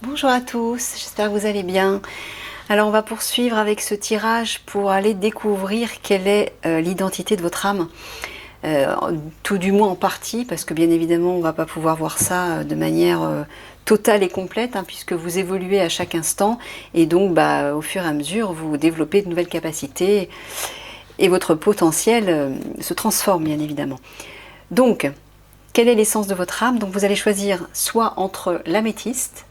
Bonjour à tous, j'espère que vous allez bien. Alors on va poursuivre avec ce tirage pour aller découvrir quelle est l'identité de votre âme. Tout du moins en partie, parce que bien évidemment on ne va pas pouvoir voir ça de manière totale et complète, hein, puisque vous évoluez à chaque instant, et donc au fur et à mesure vous développez de nouvelles capacités, et votre potentiel se transforme bien évidemment. Donc, quelle est l'essence de votre âme? Donc vous allez choisir soit entre l'améthyste,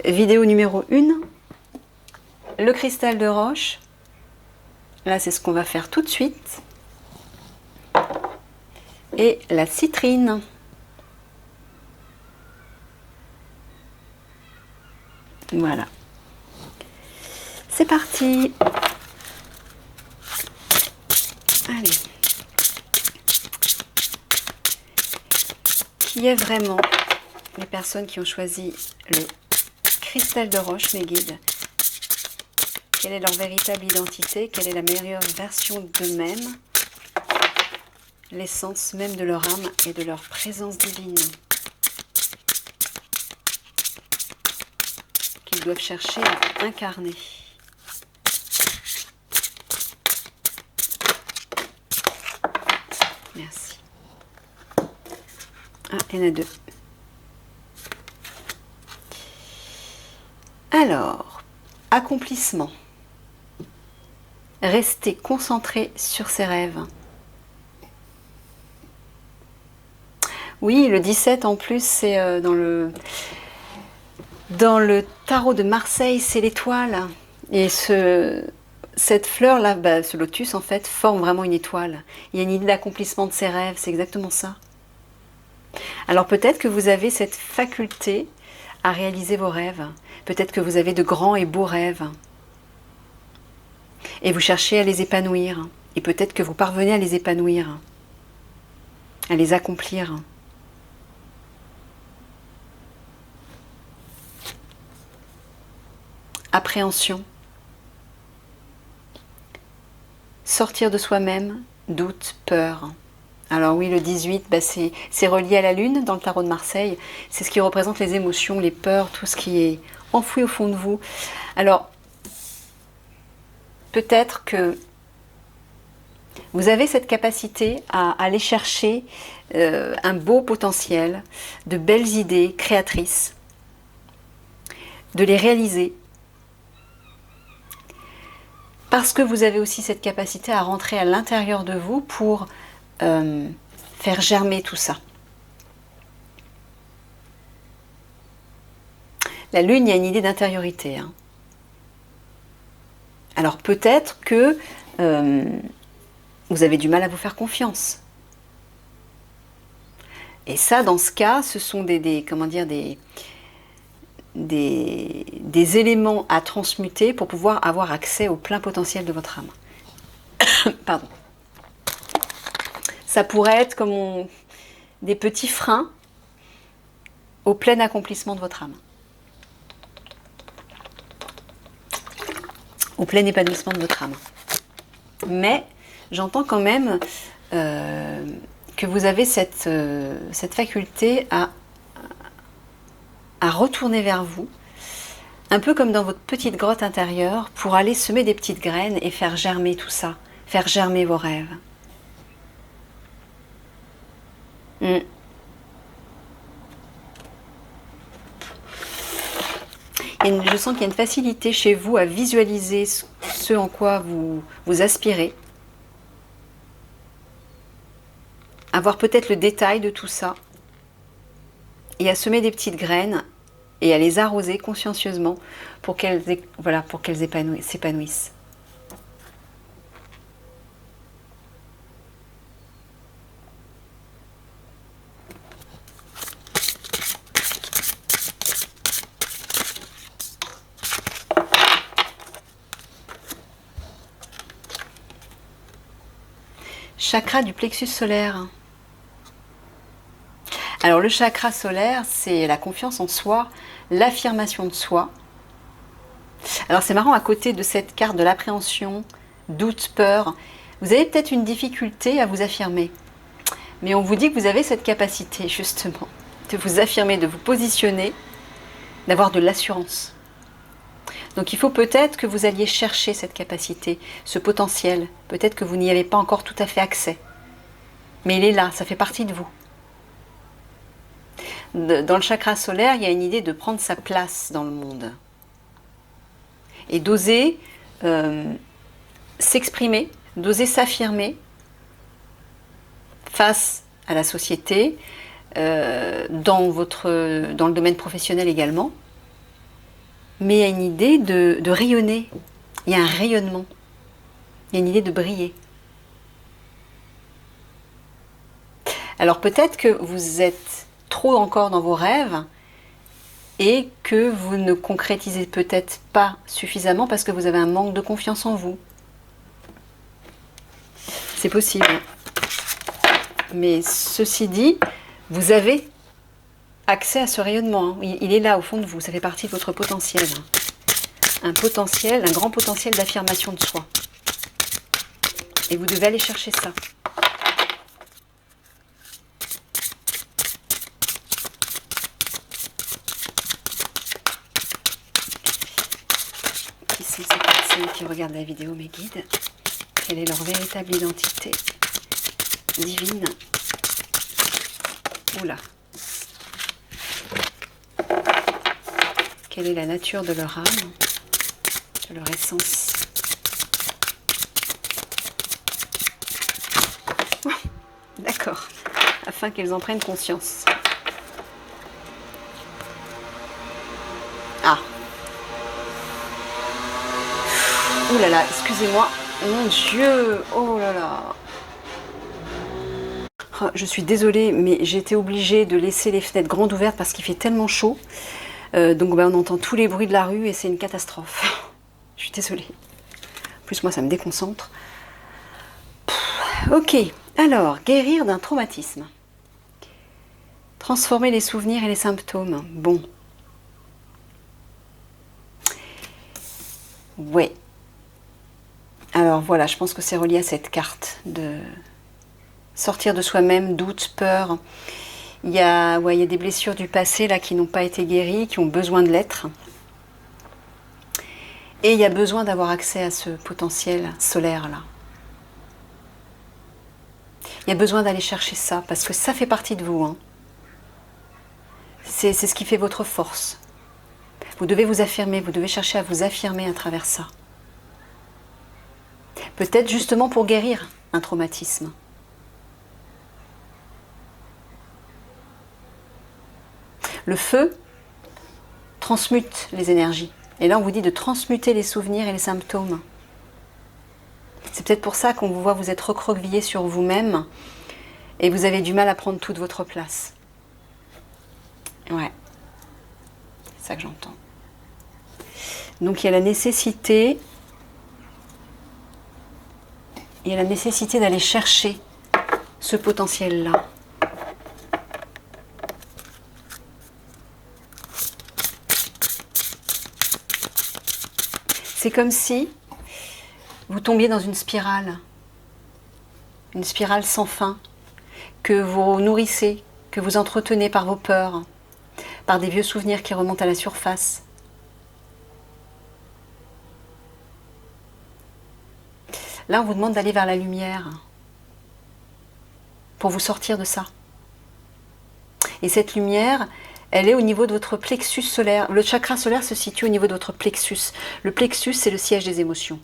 vidéo numéro 1, le cristal de roche, là c'est ce qu'on va faire tout de suite, et la citrine. Voilà. C'est parti. Allez. Qui est vraiment les personnes qui ont choisi le cristal de roche, mes guides? Quelle est leur véritable identité? Quelle est la meilleure version d'eux-mêmes? L'essence même de leur âme et de leur présence divine qu'ils doivent chercher à incarner. Merci. Ah, il y en a deux. Alors, accomplissement. Rester concentré sur ses rêves. Oui, le 17 en plus, c'est dans le tarot de Marseille, c'est l'étoile. Et cette fleur-là, ce lotus en fait, forme vraiment une étoile. Il y a une idée d'accomplissement de ses rêves, c'est exactement ça. Alors peut-être que vous avez cette faculté à réaliser vos rêves. Peut-être que vous avez de grands et beaux rêves. Et vous cherchez à les épanouir. Et peut-être que vous parvenez à les épanouir, à les accomplir. Appréhension. Sortir de soi-même, doute, peur. Alors oui, le 18, c'est relié à la lune dans le tarot de Marseille. C'est ce qui représente les émotions, les peurs, tout ce qui est enfoui au fond de vous. Alors, peut-être que vous avez cette capacité à aller chercher un beau potentiel, de belles idées créatrices, de les réaliser. Parce que vous avez aussi cette capacité à rentrer à l'intérieur de vous pour faire germer tout ça. La lune, il y a une idée d'intériorité. Hein. Alors peut-être que vous avez du mal à vous faire confiance. Et ça, dans ce cas, ce sont des éléments à transmuter pour pouvoir avoir accès au plein potentiel de votre âme. Pardon. Ça pourrait être comme des petits freins au plein accomplissement de votre âme. Au plein épanouissement de votre âme. Mais j'entends quand même que vous avez cette faculté à retourner vers vous, un peu comme dans votre petite grotte intérieure, pour aller semer des petites graines et faire germer tout ça, faire germer vos rêves. Je sens qu'il y a une facilité chez vous à visualiser ce en quoi vous aspirez, avoir peut-être le détail de tout ça, et à semer des petites graines et à les arroser consciencieusement pour qu'elles s'épanouissent. Chakra du plexus solaire. Alors le chakra solaire, c'est la confiance en soi, l'affirmation de soi. Alors c'est marrant, à côté de cette carte de l'appréhension, doute, peur, vous avez peut-être une difficulté à vous affirmer. Mais on vous dit que vous avez cette capacité, justement, de vous affirmer, de vous positionner, d'avoir de l'assurance. Donc il faut peut-être que vous alliez chercher cette capacité, ce potentiel. Peut-être que vous n'y avez pas encore tout à fait accès. Mais il est là, ça fait partie de vous. Dans le chakra solaire, il y a une idée de prendre sa place dans le monde. Et d'oser s'exprimer, d'oser s'affirmer face à la société, dans le domaine professionnel également. Mais il y a une idée de rayonner. Il y a un rayonnement. Il y a une idée de briller. Alors peut-être que vous êtes trop encore dans vos rêves et que vous ne concrétisez peut-être pas suffisamment parce que vous avez un manque de confiance en vous. C'est possible. Mais ceci dit, vous avez accès à ce rayonnement. Hein. Il est là au fond de vous, ça fait partie de votre potentiel. Un potentiel, un grand potentiel d'affirmation de soi. Et vous devez aller chercher ça. Qui sont ces personnes qui regardent la vidéo, mes guides? Quelle est leur véritable identité divine? Oula. Quelle est la nature de leur âme, de leur essence? D'accord. Afin qu'elles en prennent conscience. Ah. Ouh là là, excusez-moi. Mon Dieu. Oh là là. Oh, je suis désolée, mais j'ai été obligée de laisser les fenêtres grandes ouvertes parce qu'il fait tellement chaud. Donc on entend tous les bruits de la rue et c'est une catastrophe. Je suis désolée. En plus, moi, ça me déconcentre. Ok, alors, guérir d'un traumatisme. Transformer les souvenirs et les symptômes. Bon. Ouais. Alors voilà, je pense que c'est relié à cette carte de sortir de soi-même, doute, peur. Il y a des blessures du passé là qui n'ont pas été guéries, qui ont besoin de l'être. Et il y a besoin d'avoir accès à ce potentiel solaire là. Il y a besoin d'aller chercher ça, parce que ça fait partie de vous. Hein. C'est ce qui fait votre force. Vous devez vous affirmer, vous devez chercher à vous affirmer à travers ça. Peut-être justement pour guérir un traumatisme. Le feu transmute les énergies. Et là, on vous dit de transmuter les souvenirs et les symptômes. C'est peut-être pour ça qu'on vous voit vous être recroquevillé sur vous-même et vous avez du mal à prendre toute votre place. Ouais, c'est ça que j'entends. Donc il y a la nécessité, d'aller chercher ce potentiel-là. C'est comme si vous tombiez dans une spirale sans fin, que vous nourrissez, que vous entretenez par vos peurs, par des vieux souvenirs qui remontent à la surface. Là, on vous demande d'aller vers la lumière pour vous sortir de ça. Et cette lumière, elle est au niveau de votre plexus solaire. Le chakra solaire se situe au niveau de votre plexus. Le plexus, c'est le siège des émotions.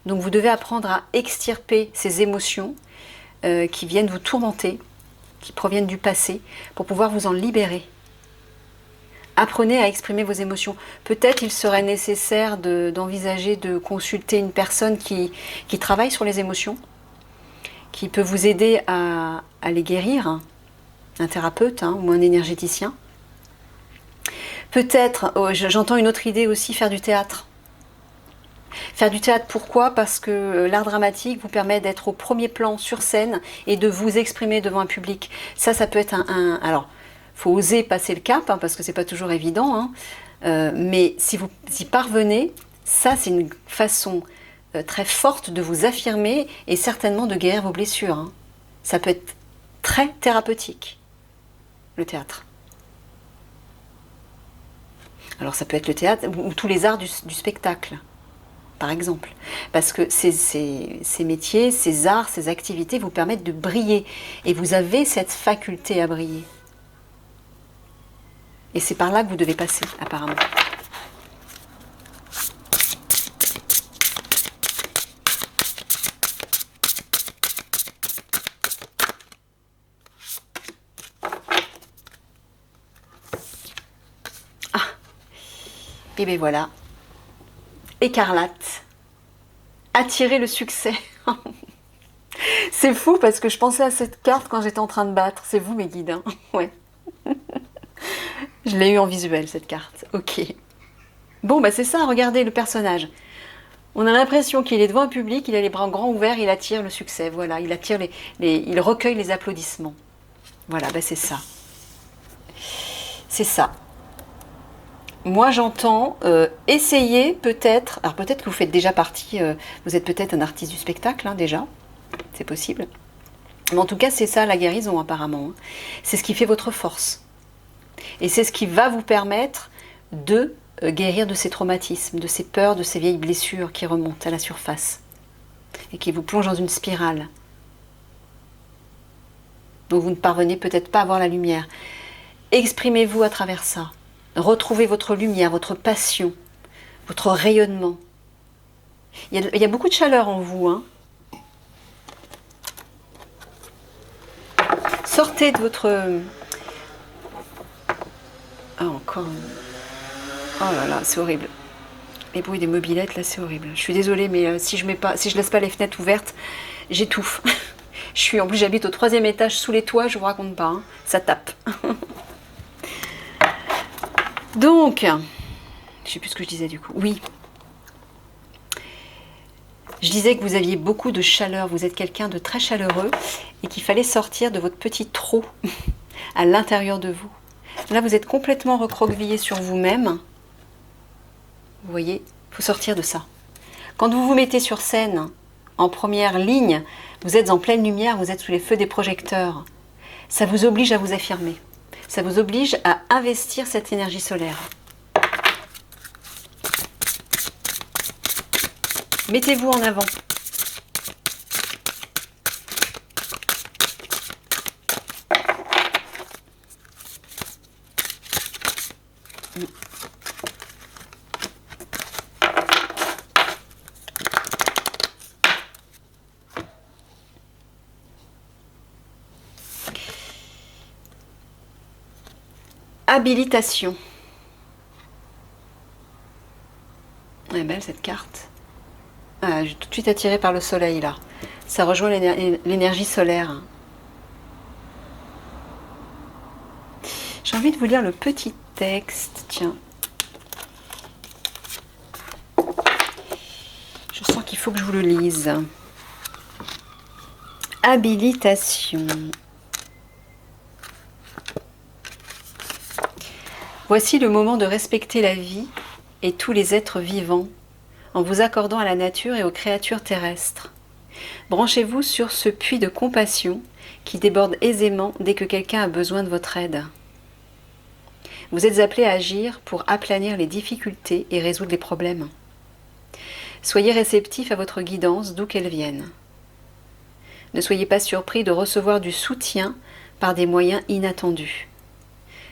Donc vous devez apprendre à extirper ces émotions qui viennent vous tourmenter, qui proviennent du passé, pour pouvoir vous en libérer. Apprenez à exprimer vos émotions. Peut-être il serait nécessaire d'envisager de consulter une personne qui travaille sur les émotions, qui peut vous aider à les guérir, un thérapeute ou un énergéticien. Peut-être, j'entends une autre idée aussi, faire du théâtre. Faire du théâtre, pourquoi? Parce que l'art dramatique vous permet d'être au premier plan sur scène et de vous exprimer devant un public. Ça peut être alors, il faut oser passer le cap, parce que c'est pas toujours évident, mais si vous y parvenez, ça c'est une façon très forte de vous affirmer et certainement de guérir vos blessures. Ça peut être très thérapeutique, le théâtre. Alors ça peut être le théâtre ou tous les arts du spectacle, par exemple. Parce que ces métiers, ces arts, ces activités vous permettent de briller. Et vous avez cette faculté à briller. Et c'est par là que vous devez passer, apparemment. Ah, et bien voilà. Écarlate. Attirer le succès. C'est fou parce que je pensais à cette carte quand j'étais en train de battre. C'est vous mes guides, hein. Ouais. Je l'ai eu en visuel cette carte. Ok. Bon, bah c'est ça, regardez le personnage. On a l'impression qu'il est devant un public, il a les bras grands ouverts, il attire le succès. Voilà, il attire il recueille les applaudissements. Voilà, bah c'est ça. C'est ça. Moi j'entends essayer peut-être, alors peut-être que vous faites déjà partie, vous êtes peut-être un artiste du spectacle hein, déjà, c'est possible. Mais en tout cas c'est ça la guérison apparemment. Hein. C'est ce qui fait votre force. Et c'est ce qui va vous permettre de guérir de ces traumatismes, de ces peurs, de ces vieilles blessures qui remontent à la surface et qui vous plongent dans une spirale dont vous ne parvenez peut-être pas à voir la lumière. Exprimez-vous à travers ça. Retrouvez votre lumière, votre passion, votre rayonnement. Il y a beaucoup de chaleur en vous. Hein. Sortez de votre... Ah, encore... Oh là là, c'est horrible. Les bruits des mobylettes, là, c'est horrible. Je suis désolée, mais si je laisse pas les fenêtres ouvertes, j'étouffe. En plus, j'habite au 3e étage sous les toits, je vous raconte pas. Hein. Ça tape. Donc, je sais plus ce que je disais du coup. Oui. Je disais que vous aviez beaucoup de chaleur, vous êtes quelqu'un de très chaleureux et qu'il fallait sortir de votre petit trou à l'intérieur de vous. Là, vous êtes complètement recroquevillé sur vous-même. Vous voyez, il faut sortir de ça. Quand vous vous mettez sur scène, en première ligne, vous êtes en pleine lumière, vous êtes sous les feux des projecteurs. Ça vous oblige à vous affirmer. Ça vous oblige à investir cette énergie solaire. Mettez-vous en avant. Habilitation. Elle est belle cette carte. Ah, je suis tout de suite attirée par le soleil là. Ça rejoint l'énergie solaire. J'ai envie de vous lire le petit texte. Tiens. Je sens qu'il faut que je vous le lise. Habilitation. Voici le moment de respecter la vie et tous les êtres vivants en vous accordant à la nature et aux créatures terrestres. Branchez-vous sur ce puits de compassion qui déborde aisément dès que quelqu'un a besoin de votre aide. Vous êtes appelé à agir pour aplanir les difficultés et résoudre les problèmes. Soyez réceptif à votre guidance d'où qu'elle vienne. Ne soyez pas surpris de recevoir du soutien par des moyens inattendus.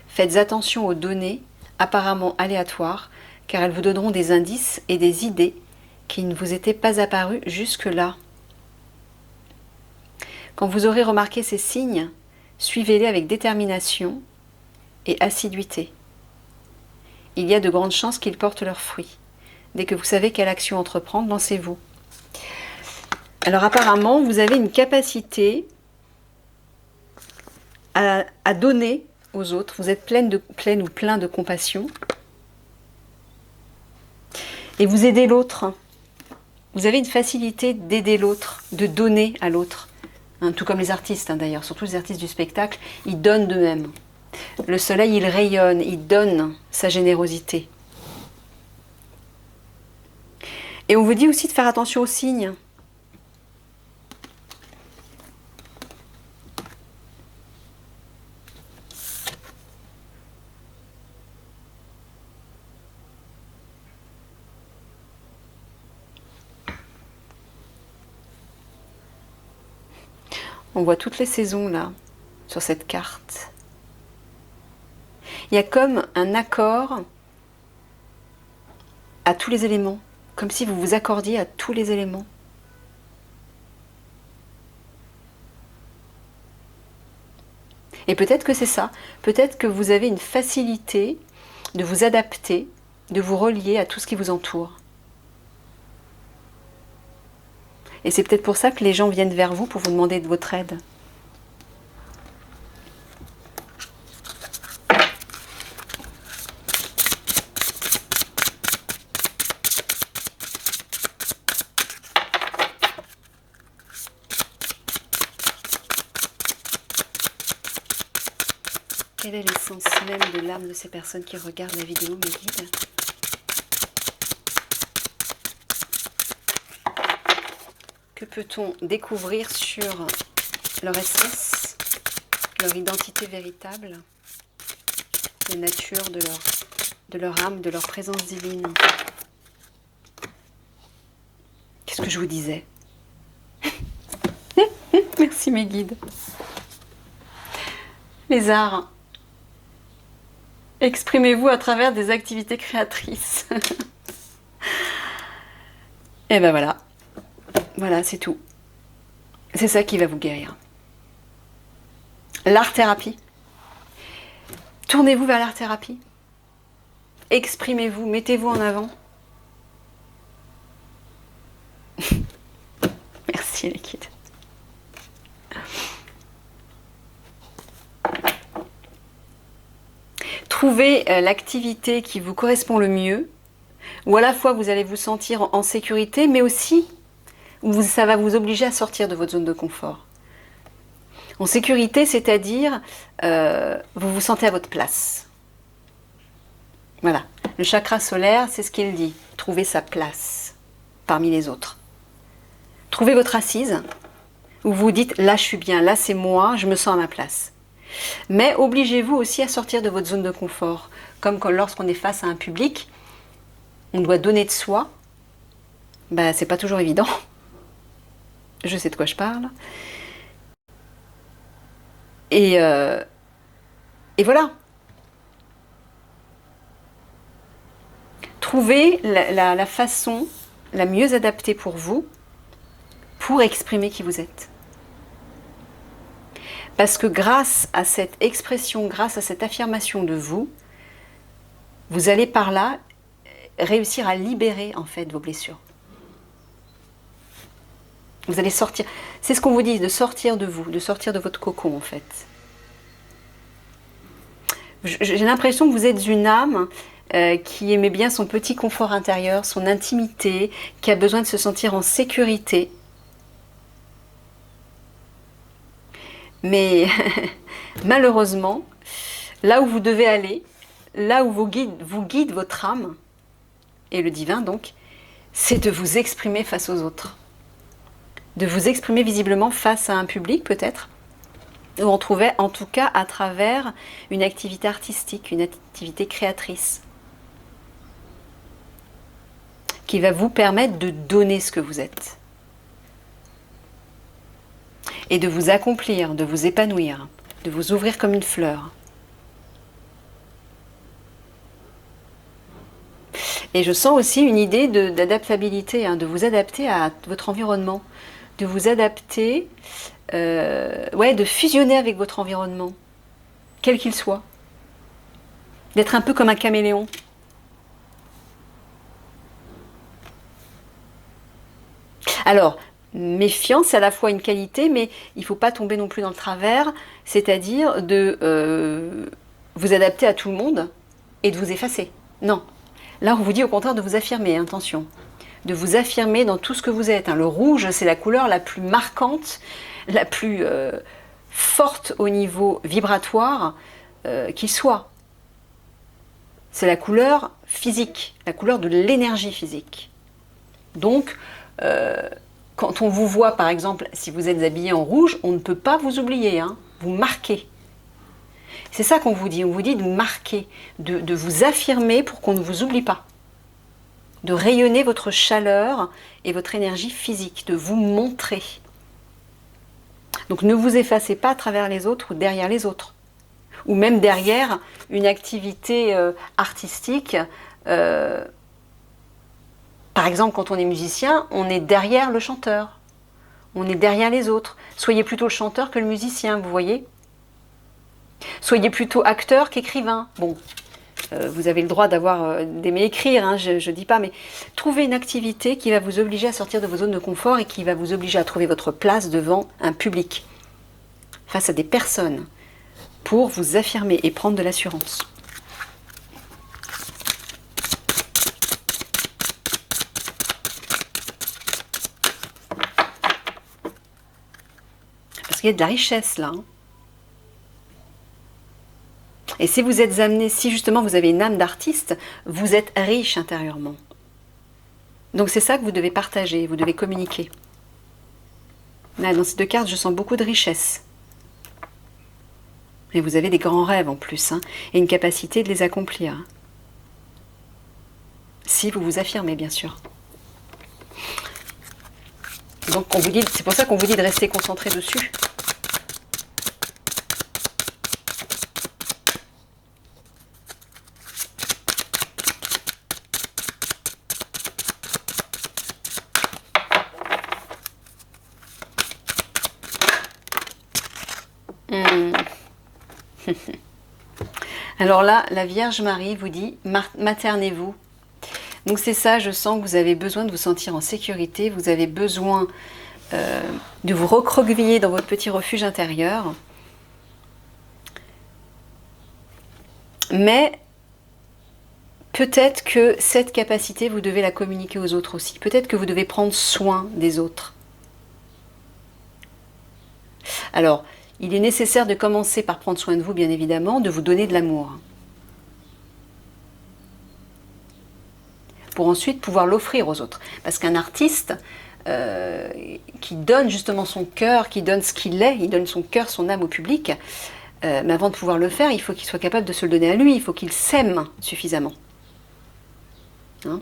Faites attention aux données apparemment aléatoires, car elles vous donneront des indices et des idées qui ne vous étaient pas apparues jusque-là. Quand vous aurez remarqué ces signes, suivez-les avec détermination et assiduité. Il y a de grandes chances qu'ils portent leurs fruits. Dès que vous savez quelle action entreprendre, lancez-vous. Alors apparemment, vous avez une capacité à donner aux autres. Vous êtes pleine ou plein de compassion. Et vous aidez l'autre. Vous avez une facilité d'aider l'autre, de donner à l'autre. Hein, tout comme les artistes d'ailleurs, surtout les artistes du spectacle, ils donnent d'eux-mêmes. Le soleil, il rayonne, il donne sa générosité. Et on vous dit aussi de faire attention aux signes. On voit toutes les saisons là, sur cette carte. Il y a comme un accord à tous les éléments, comme si vous vous accordiez à tous les éléments. Et peut-être que c'est ça, peut-être que vous avez une facilité de vous adapter, de vous relier à tout ce qui vous entoure. Et c'est peut-être pour ça que les gens viennent vers vous pour vous demander de votre aide. Quelle est l'essence même de l'âme de ces personnes qui regardent la vidéo, mes guides? Que peut-on découvrir sur leur essence, leur identité véritable, la nature de leur âme, de leur présence divine? Qu'est-ce que je vous disais? Merci mes guides. Les arts. Exprimez-vous à travers des activités créatrices. Et ben voilà. Voilà, c'est tout. C'est ça qui va vous guérir. L'art-thérapie. Tournez-vous vers l'art-thérapie. Exprimez-vous, mettez-vous en avant. Merci les guides. Trouvez l'activité qui vous correspond le mieux, où à la fois vous allez vous sentir en sécurité, mais aussi où ça va vous obliger à sortir de votre zone de confort. En sécurité, c'est-à-dire, vous vous sentez à votre place. Voilà. Le chakra solaire, c'est ce qu'il dit. Trouvez sa place parmi les autres. Trouvez votre assise, où vous dites, là je suis bien, là c'est moi, je me sens à ma place. Mais obligez-vous aussi à sortir de votre zone de confort. Comme lorsqu'on est face à un public, on doit donner de soi. Ben, c'est pas toujours évident. Je sais de quoi je parle. Et voilà. Trouvez la façon la mieux adaptée pour vous pour exprimer qui vous êtes. Parce que grâce à cette expression, grâce à cette affirmation de vous, vous allez par là réussir à libérer en fait vos blessures. Vous allez sortir. C'est ce qu'on vous dit, de sortir de vous, de sortir de votre cocon en fait. J'ai l'impression que vous êtes une âme qui aimait bien son petit confort intérieur, son intimité, qui a besoin de se sentir en sécurité. Mais malheureusement, là où vous devez aller, là où vous guide votre âme, et le divin donc, c'est de vous exprimer face aux autres. De vous exprimer visiblement face à un public peut-être, ou en tout cas à travers une activité artistique, une activité créatrice, qui va vous permettre de donner ce que vous êtes. Et de vous accomplir, de vous épanouir, de vous ouvrir comme une fleur. Et je sens aussi une idée d'adaptabilité, de vous adapter à votre environnement, de vous adapter, de fusionner avec votre environnement, quel qu'il soit. D'être un peu comme un caméléon. Alors, méfiance, c'est à la fois une qualité, mais il ne faut pas tomber non plus dans le travers, c'est-à-dire de vous adapter à tout le monde et de vous effacer. Non. Là, on vous dit au contraire de vous affirmer, attention. De vous affirmer dans tout ce que vous êtes. Le rouge, c'est la couleur la plus marquante, la plus forte au niveau vibratoire qu'il soit. C'est la couleur physique, la couleur de l'énergie physique. Donc, quand on vous voit, par exemple, si vous êtes habillé en rouge, on ne peut pas vous oublier, vous marquez. C'est ça qu'on vous dit, on vous dit de marquer, de vous affirmer pour qu'on ne vous oublie pas. De rayonner votre chaleur et votre énergie physique, de vous montrer. Donc ne vous effacez pas à travers les autres ou derrière les autres. Ou même derrière une activité artistique. Par exemple, quand on est musicien, on est derrière le chanteur. On est derrière les autres. Soyez plutôt le chanteur que le musicien, vous voyez. Soyez plutôt acteur qu'écrivain. Bon, vous avez le droit d'aimer écrire, hein, je ne dis pas, mais trouvez une activité qui va vous obliger à sortir de vos zones de confort et qui va vous obliger à trouver votre place devant un public, face à des personnes, pour vous affirmer et prendre de l'assurance. Parce qu'il y a de la richesse là. Hein. Et si vous êtes amené, si justement vous avez une âme d'artiste, vous êtes riche intérieurement. Donc c'est ça que vous devez partager, vous devez communiquer. Là, dans ces deux cartes, je sens beaucoup de richesse. Et vous avez des grands rêves en plus, hein, et une capacité de les accomplir. Si vous vous affirmez, bien sûr. Donc c'est pour ça qu'on vous dit de rester concentré dessus. Alors là, la Vierge Marie vous dit, maternez-vous. Donc c'est ça, je sens que vous avez besoin de vous sentir en sécurité, vous avez besoin de vous recroqueviller dans votre petit refuge intérieur. Mais peut-être que cette capacité, vous devez la communiquer aux autres aussi. Peut-être que vous devez prendre soin des autres. Alors, il est nécessaire de commencer par prendre soin de vous, bien évidemment, de vous donner de l'amour. Pour ensuite pouvoir l'offrir aux autres. Parce qu'un artiste qui donne justement son cœur, qui donne ce qu'il est, il donne son cœur, son âme au public, mais avant de pouvoir le faire, il faut qu'il soit capable de se le donner à lui, il faut qu'il s'aime suffisamment. Hein?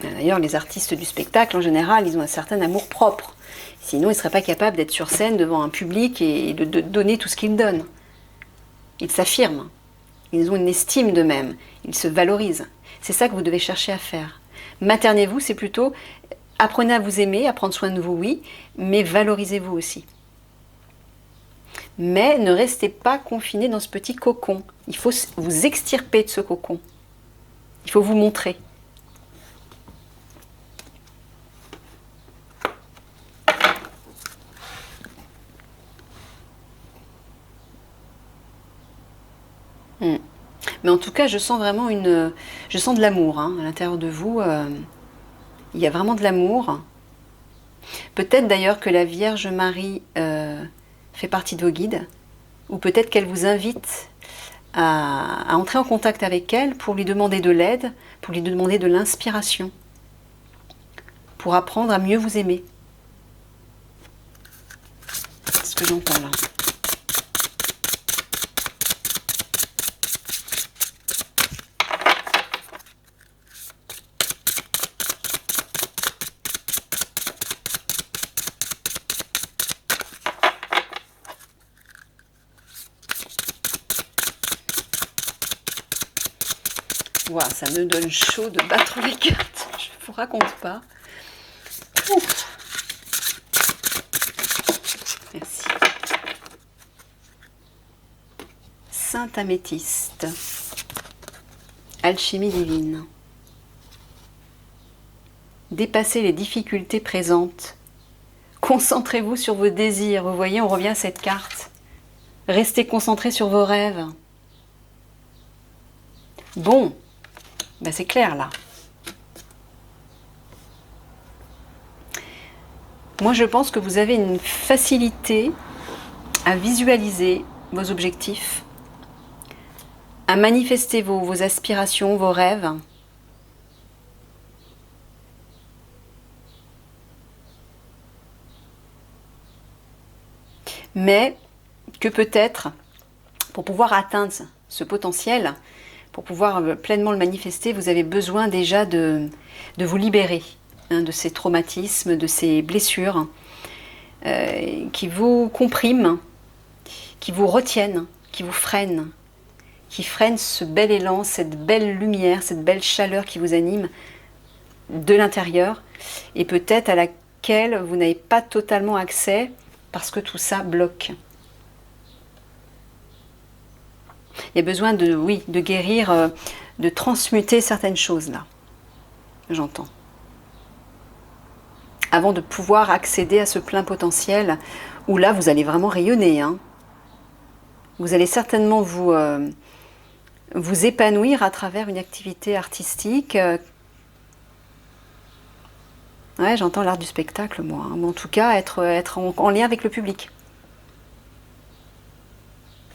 D'ailleurs, les artistes du spectacle, en général, ils ont un certain amour-propre. Sinon, ils ne seraient pas capables d'être sur scène devant un public et de donner tout ce qu'ils donnent. Ils s'affirment. Ils ont une estime d'eux-mêmes. Ils se valorisent. C'est ça que vous devez chercher à faire. Maternez-vous, c'est plutôt apprenez à vous aimer, à prendre soin de vous, oui, mais valorisez-vous aussi. Mais ne restez pas confiné dans ce petit cocon. Il faut vous extirper de ce cocon. Il faut vous montrer. Mais en tout cas, je sens vraiment je sens de l'amour hein, à l'intérieur de vous. Il y a vraiment de l'amour. Peut-être d'ailleurs que la Vierge Marie fait partie de vos guides, ou peut-être qu'elle vous invite à entrer en contact avec elle pour lui demander de l'aide, pour lui demander de l'inspiration, pour apprendre à mieux vous aimer. C'est ce que j'entends là. Wow, ça me donne chaud de battre les cartes, je ne vous raconte pas. Ouf. Merci. Sainte améthyste. Alchimie divine. Dépassez les difficultés présentes. Concentrez-vous sur vos désirs. Vous voyez, on revient à cette carte. Restez concentrés sur vos rêves. Bon. Ben c'est clair là. Moi je pense que vous avez une facilité à visualiser vos objectifs, à manifester vos aspirations, vos rêves. Mais que peut-être, pour pouvoir atteindre ce potentiel, pour pouvoir pleinement le manifester, vous avez besoin déjà de vous libérer hein, de ces traumatismes, de ces blessures. qui vous compriment, qui vous retiennent, qui vous freinent, qui freinent ce bel élan, cette belle lumière, cette belle chaleur qui vous anime de l'intérieur et peut-être à laquelle vous n'avez pas totalement accès parce que tout ça bloque. Il y a besoin de, oui, de guérir, de transmuter certaines choses là, j'entends. Avant de pouvoir accéder à ce plein potentiel où là vous allez vraiment rayonner. Hein. Vous allez certainement vous épanouir à travers une activité artistique. Ouais, j'entends l'art du spectacle, moi. Hein. Mais en tout cas, être en lien avec le public.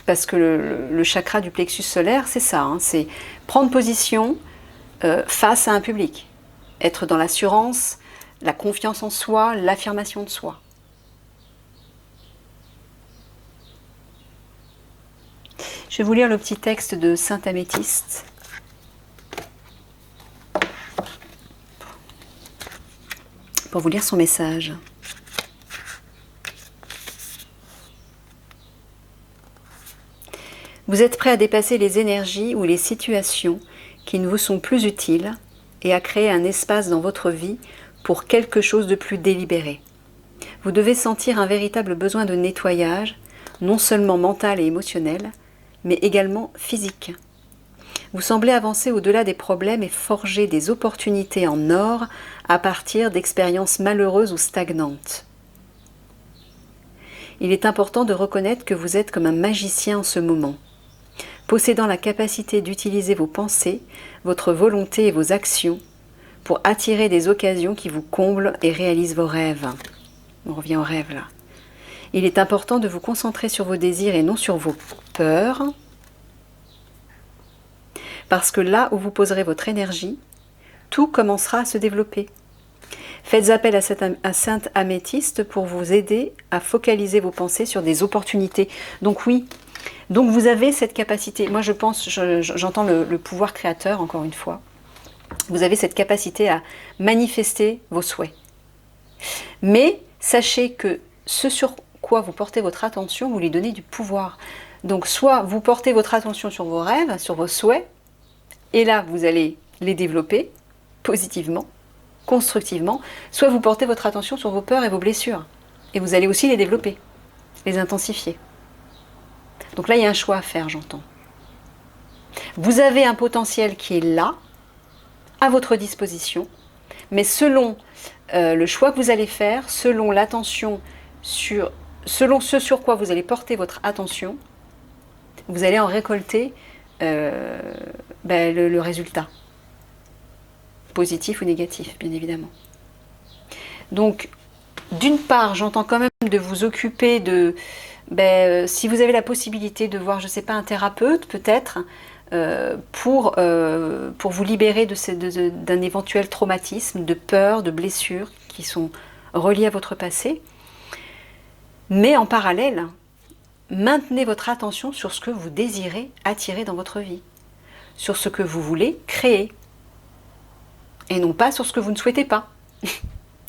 Parce que le chakra du plexus solaire, c'est ça. Hein, c'est prendre position face à un public. Être dans l'assurance, la confiance en soi, l'affirmation de soi. Je vais vous lire le petit texte de Sainte Améthyste. Pour vous lire son message. Vous êtes prêt à dépasser les énergies ou les situations qui ne vous sont plus utiles et à créer un espace dans votre vie pour quelque chose de plus délibéré. Vous devez sentir un véritable besoin de nettoyage, non seulement mental et émotionnel, mais également physique. Vous semblez avancer au-delà des problèmes et forger des opportunités en or à partir d'expériences malheureuses ou stagnantes. Il est important de reconnaître que vous êtes comme un magicien en ce moment, possédant la capacité d'utiliser vos pensées, votre volonté et vos actions pour attirer des occasions qui vous comblent et réalisent vos rêves. On revient aux rêves là. Il est important de vous concentrer sur vos désirs et non sur vos peurs, parce que là où vous poserez votre énergie, tout commencera à se développer. Faites appel à Sainte Améthyste pour vous aider à focaliser vos pensées sur des opportunités. Donc oui, donc vous avez cette capacité. Moi je pense, j'entends le pouvoir créateur encore une fois. Vous avez cette capacité à manifester vos souhaits. Mais sachez que ce sur quoi vous portez votre attention, vous lui donnez du pouvoir. Donc soit vous portez votre attention sur vos rêves, sur vos souhaits, et là vous allez les développer positivement, constructivement, soit vous portez votre attention sur vos peurs et vos blessures, et vous allez aussi les développer, les intensifier. Donc là il y a un choix à faire, j'entends. Vous avez un potentiel qui est là, à votre disposition, mais selon le choix que vous allez faire, selon l'attention selon ce sur quoi vous allez porter votre attention, vous allez en récolter le résultat, positif ou négatif, bien évidemment. Donc, d'une part, j'entends quand même de vous occuper de, si vous avez la possibilité de voir, je ne sais pas, un thérapeute peut-être, pour vous libérer d'un éventuel traumatisme, de peur, de blessures qui sont reliées à votre passé. Mais en parallèle, maintenez votre attention sur ce que vous désirez attirer dans votre vie, sur ce que vous voulez créer, et non pas sur ce que vous ne souhaitez pas.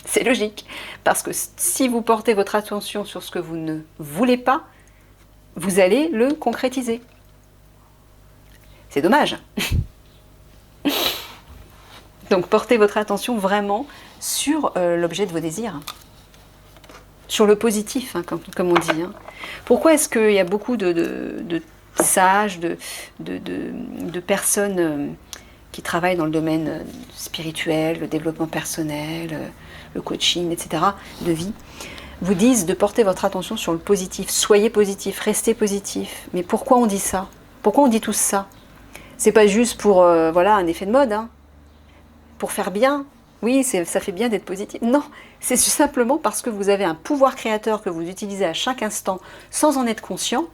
C'est logique, parce que si vous portez votre attention sur ce que vous ne voulez pas, vous allez le concrétiser. C'est dommage. Donc portez votre attention vraiment sur l'objet de vos désirs. Sur le positif, hein, comme on dit. Hein. Pourquoi est-ce qu'il y a beaucoup de sages, de personnes qui travaillent dans le domaine spirituel, le développement personnel, le coaching, etc., de vie, vous disent de porter votre attention sur le positif. Soyez positif, restez positif. Mais pourquoi on dit ça? Pourquoi on dit tout ça? C'est pas juste pour un effet de mode, hein, pour faire bien. Oui, ça fait bien d'être positif. Non, c'est simplement parce que vous avez un pouvoir créateur que vous utilisez à chaque instant sans en être conscient.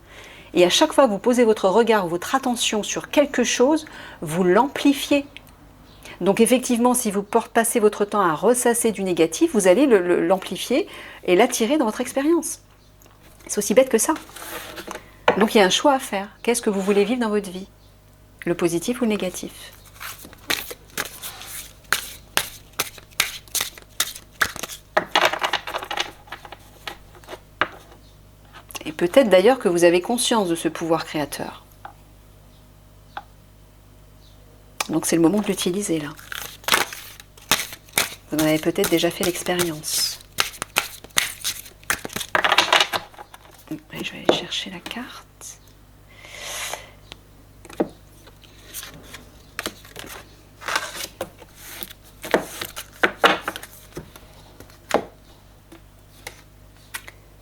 Et à chaque fois que vous posez votre regard ou votre attention sur quelque chose, vous l'amplifiez. Donc effectivement, si vous passez votre temps à ressasser du négatif, vous allez l'amplifier et l'attirer dans votre expérience. C'est aussi bête que ça. Donc il y a un choix à faire. Qu'est-ce que vous voulez vivre dans votre vie? Le positif ou le négatif? Et peut-être d'ailleurs que vous avez conscience de ce pouvoir créateur. Donc c'est le moment de l'utiliser là. Vous en avez peut-être déjà fait l'expérience. Je vais aller chercher la carte.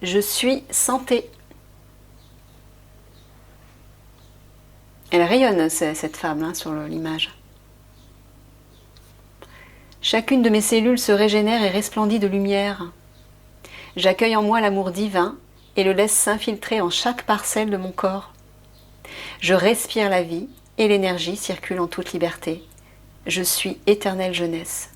Je suis santé. Elle rayonne, cette femme, hein, sur l'image. Chacune de mes cellules se régénère et resplendit de lumière. J'accueille en moi l'amour divin et le laisse s'infiltrer en chaque parcelle de mon corps. Je respire la vie et l'énergie circule en toute liberté. Je suis éternelle jeunesse.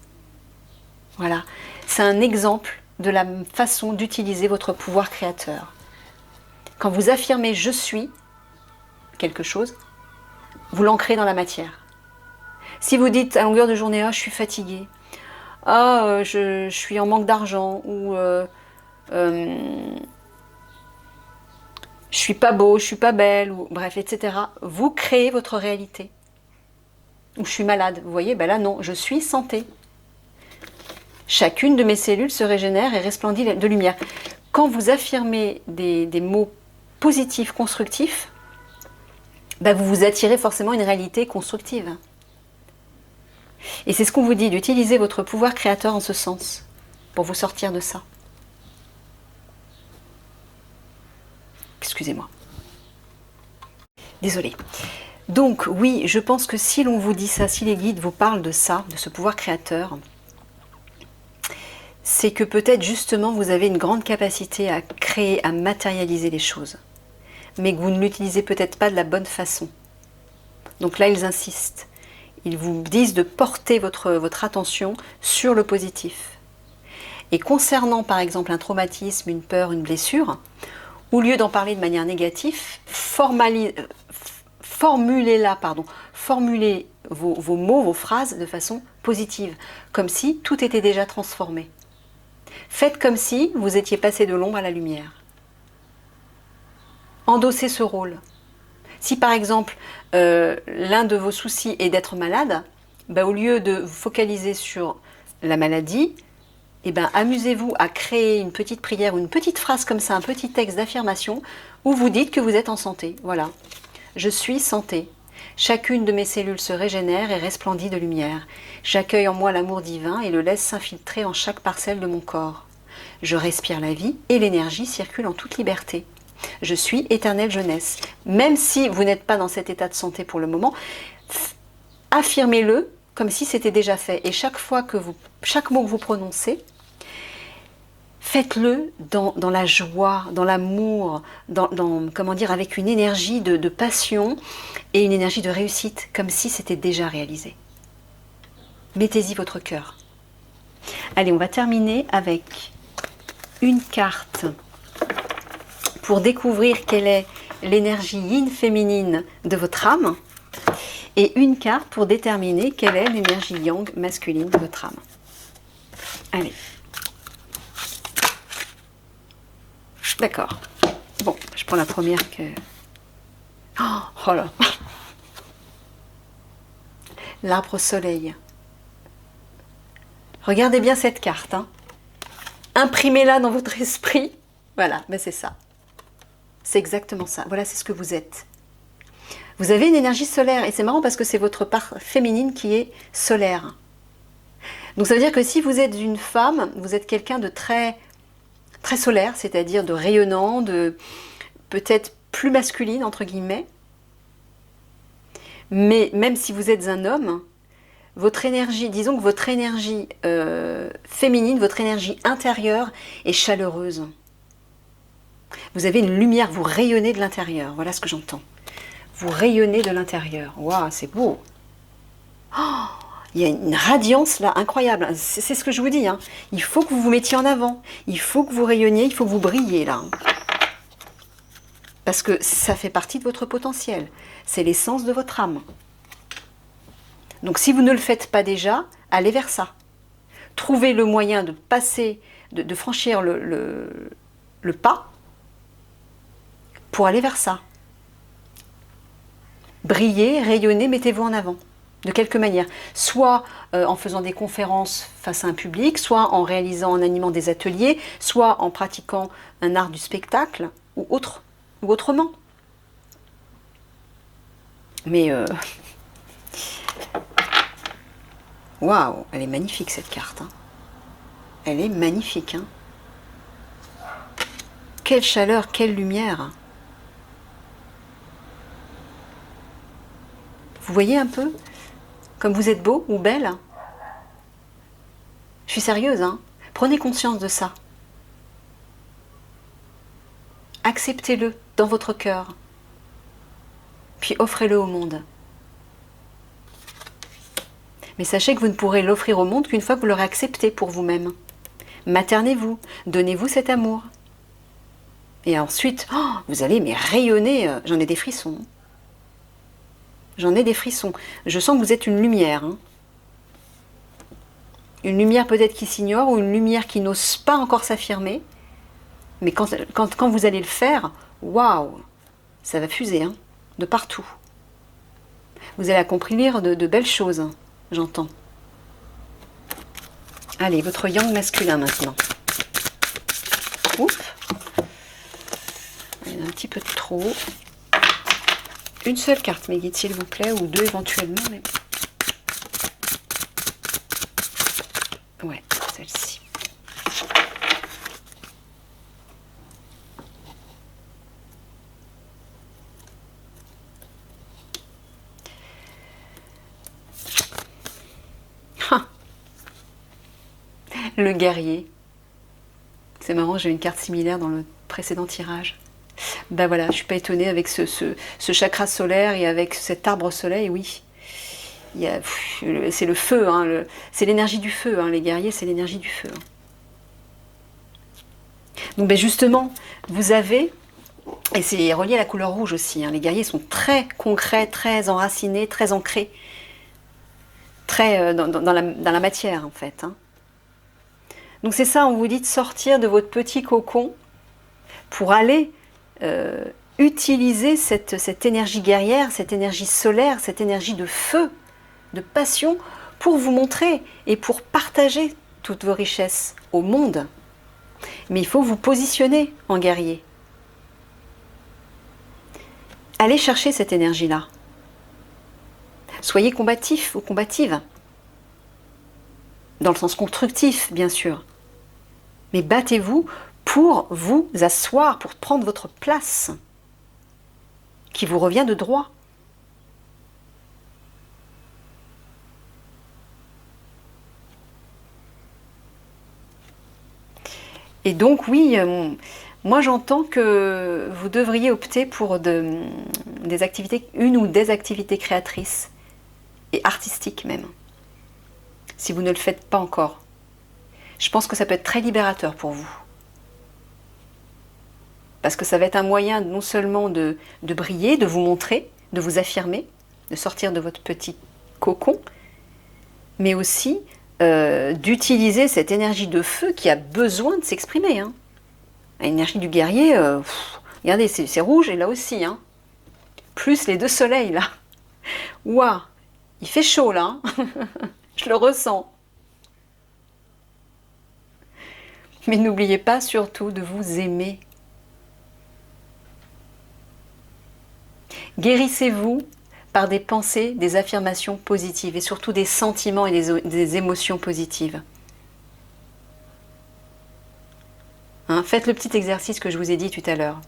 Voilà, c'est un exemple de la façon d'utiliser votre pouvoir créateur. Quand vous affirmez « je suis » quelque chose, vous l'ancrez dans la matière. Si vous dites à longueur de journée « ah, je suis fatiguée »,« ah, je suis en manque d'argent » ou je suis pas beau, je suis pas belle, ou bref, etc. Vous créez votre réalité. Ou je suis malade, vous voyez, ben là non, je suis santé. Chacune de mes cellules se régénère et resplendit de lumière. Quand vous affirmez des mots positifs, constructifs, ben vous vous attirez forcément une réalité constructive. Et c'est ce qu'on vous dit, d'utiliser votre pouvoir créateur en ce sens, pour vous sortir de ça. Excusez-moi. Désolée. Donc oui, je pense que si l'on vous dit ça, si les guides vous parlent de ça, de ce pouvoir créateur, c'est que peut-être justement vous avez une grande capacité à créer, à matérialiser les choses, mais que vous ne l'utilisez peut-être pas de la bonne façon. Donc là, ils insistent. Ils vous disent de porter votre attention sur le positif. Et concernant par exemple un traumatisme, une peur, une blessure, au lieu d'en parler de manière négative, formulez vos mots, vos phrases de façon positive, comme si tout était déjà transformé. Faites comme si vous étiez passé de l'ombre à la lumière. Endossez ce rôle. Si par exemple, l'un de vos soucis est d'être malade, ben, au lieu de vous focaliser sur la maladie, eh ben, amusez-vous à créer une petite prière ou une petite phrase comme ça, un petit texte d'affirmation où vous dites que vous êtes en santé. Voilà. Je suis santé. Chacune de mes cellules se régénère et resplendit de lumière. J'accueille en moi l'amour divin et le laisse s'infiltrer en chaque parcelle de mon corps. Je respire la vie et l'énergie circule en toute liberté. Je suis éternelle jeunesse. Même si vous n'êtes pas dans cet état de santé pour le moment, affirmez-le comme si c'était déjà fait. Et chaque mot que vous prononcez, faites-le dans la joie, dans l'amour, comment dire, avec une énergie de passion et une énergie de réussite, comme si c'était déjà réalisé. Mettez-y votre cœur. Allez, on va terminer avec une carte pour découvrir quelle est l'énergie yin féminine de votre âme et une carte pour déterminer quelle est l'énergie yang masculine de votre âme. Allez. D'accord. Bon, je prends la première que... Oh là. L'arbre au soleil. Regardez bien cette carte. Hein. Imprimez-la dans votre esprit. Voilà, ben c'est ça. C'est exactement ça. Voilà, c'est ce que vous êtes. Vous avez une énergie solaire. Et c'est marrant parce que c'est votre part féminine qui est solaire. Donc ça veut dire que si vous êtes une femme, vous êtes quelqu'un de très solaire, c'est-à-dire de rayonnant, de peut-être plus masculine, entre guillemets. Mais même si vous êtes un homme, votre énergie, disons que votre énergie féminine, votre énergie intérieure est chaleureuse. Vous avez une lumière, vous rayonnez de l'intérieur. Voilà ce que j'entends. Vous rayonnez de l'intérieur. Waouh, c'est beau. Oh, il y a une radiance là incroyable. C'est ce que je vous dis. Hein. Il faut que vous vous mettiez en avant. Il faut que vous rayonniez, il faut que vous brilliez là. Parce que ça fait partie de votre potentiel. C'est l'essence de votre âme. Donc si vous ne le faites pas déjà, allez vers ça. Trouvez le moyen de passer, de franchir le pas pour aller vers ça. Brillez, rayonnez, mettez-vous en avant, de quelque manière. Soit en faisant des conférences face à un public, soit en réalisant, en animant des ateliers, soit en pratiquant un art du spectacle, ou autrement. Mais waouh, elle est magnifique cette carte. Hein. Elle est magnifique. Hein. Quelle chaleur, quelle lumière. Vous voyez un peu comme vous êtes beau ou belle? Je suis sérieuse, hein. Prenez conscience de ça. Acceptez-le dans votre cœur. Puis offrez-le au monde. Mais sachez que vous ne pourrez l'offrir au monde qu'une fois que vous l'aurez accepté pour vous-même. Maternez-vous, donnez-vous cet amour. Et ensuite, oh, vous allez mais rayonner. J'en ai des frissons. J'en ai des frissons. Je sens que vous êtes une lumière. Hein. Une lumière peut-être qui s'ignore ou une lumière qui n'ose pas encore s'affirmer. Mais quand vous allez le faire, waouh, ça va fuser hein, de partout. Vous allez accomplir de belles choses, hein, j'entends. Allez, votre yang masculin maintenant. Ouf. Il y en a un petit peu de trop. Une seule carte, mes guides, s'il vous plaît, ou deux éventuellement. Mais... ouais, celle-ci. Ah. Le guerrier. C'est marrant, j'ai une carte similaire dans le précédent tirage. Ben voilà, je ne suis pas étonnée avec ce chakra solaire et avec cet arbre soleil, oui. C'est le feu, hein, c'est l'énergie du feu, hein, les guerriers, c'est l'énergie du feu. Hein. Donc ben justement, vous avez, et c'est relié à la couleur rouge aussi, hein, les guerriers sont très concrets, très enracinés, très ancrés, très dans la matière en fait. Hein. Donc c'est ça, on vous dit de sortir de votre petit cocon pour aller utiliser cette énergie guerrière, cette énergie solaire, cette énergie de feu, de passion, pour vous montrer et pour partager toutes vos richesses au monde. Mais il faut vous positionner en guerrier. Allez chercher cette énergie-là. Soyez combatif ou combative. Dans le sens constructif, bien sûr. Mais battez-vous pour vous asseoir, pour prendre votre place, qui vous revient de droit. Et donc oui, moi j'entends que vous devriez opter pour des activités, une ou des activités créatrices et artistiques même, si vous ne le faites pas encore. Je pense que ça peut être très libérateur pour vous. Parce que ça va être un moyen non seulement de briller, de vous montrer, de vous affirmer, de sortir de votre petit cocon, mais aussi d'utiliser cette énergie de feu qui a besoin de s'exprimer. Hein. L'énergie du guerrier, regardez, c'est rouge et là aussi. Hein. Plus les deux soleils là. Waouh, il fait chaud là. Hein. Je le ressens. Mais n'oubliez pas surtout de vous aimer. Guérissez-vous par des pensées, des affirmations positives et surtout des sentiments et des émotions positives. Hein, faites le petit exercice que je vous ai dit tout à l'heure.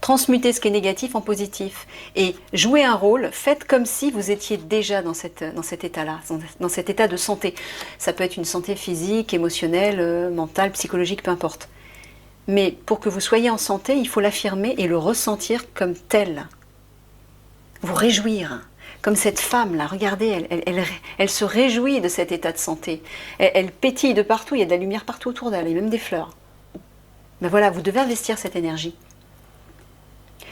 Transmutez ce qui est négatif en positif et jouez un rôle, faites comme si vous étiez déjà dans cet état-là, dans cet état de santé. Ça peut être une santé physique, émotionnelle, mentale, psychologique, peu importe. Mais pour que vous soyez en santé, il faut l'affirmer et le ressentir comme tel. Vous réjouir, comme cette femme-là, regardez, elle se réjouit de cet état de santé. Elle pétille de partout, il y a de la lumière partout autour d'elle, et même des fleurs. Ben voilà, vous devez investir cette énergie.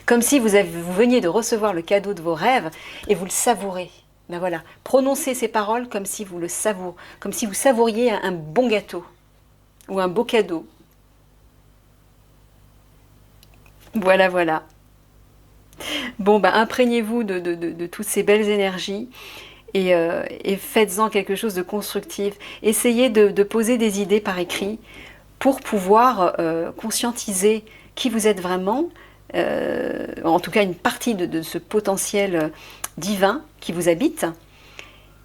Comme si vous veniez de recevoir le cadeau de vos rêves et vous le savourez. Ben voilà, prononcez ces paroles comme si vous le savourez, comme si vous savouriez un bon gâteau ou un beau cadeau. Voilà, voilà. Bon, bah, imprégnez-vous de toutes ces belles énergies et faites-en quelque chose de constructif. Essayez de poser des idées par écrit pour pouvoir conscientiser qui vous êtes vraiment, en tout cas une partie de ce potentiel divin qui vous habite,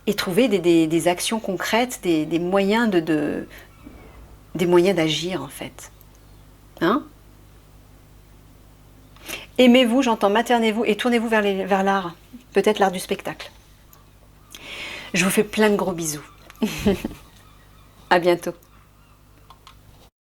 et trouver des actions concrètes, des moyens des moyens d'agir en fait. Hein? Aimez-vous, j'entends maternez-vous et tournez-vous vers l'art, peut-être l'art du spectacle. Je vous fais plein de gros bisous. À bientôt.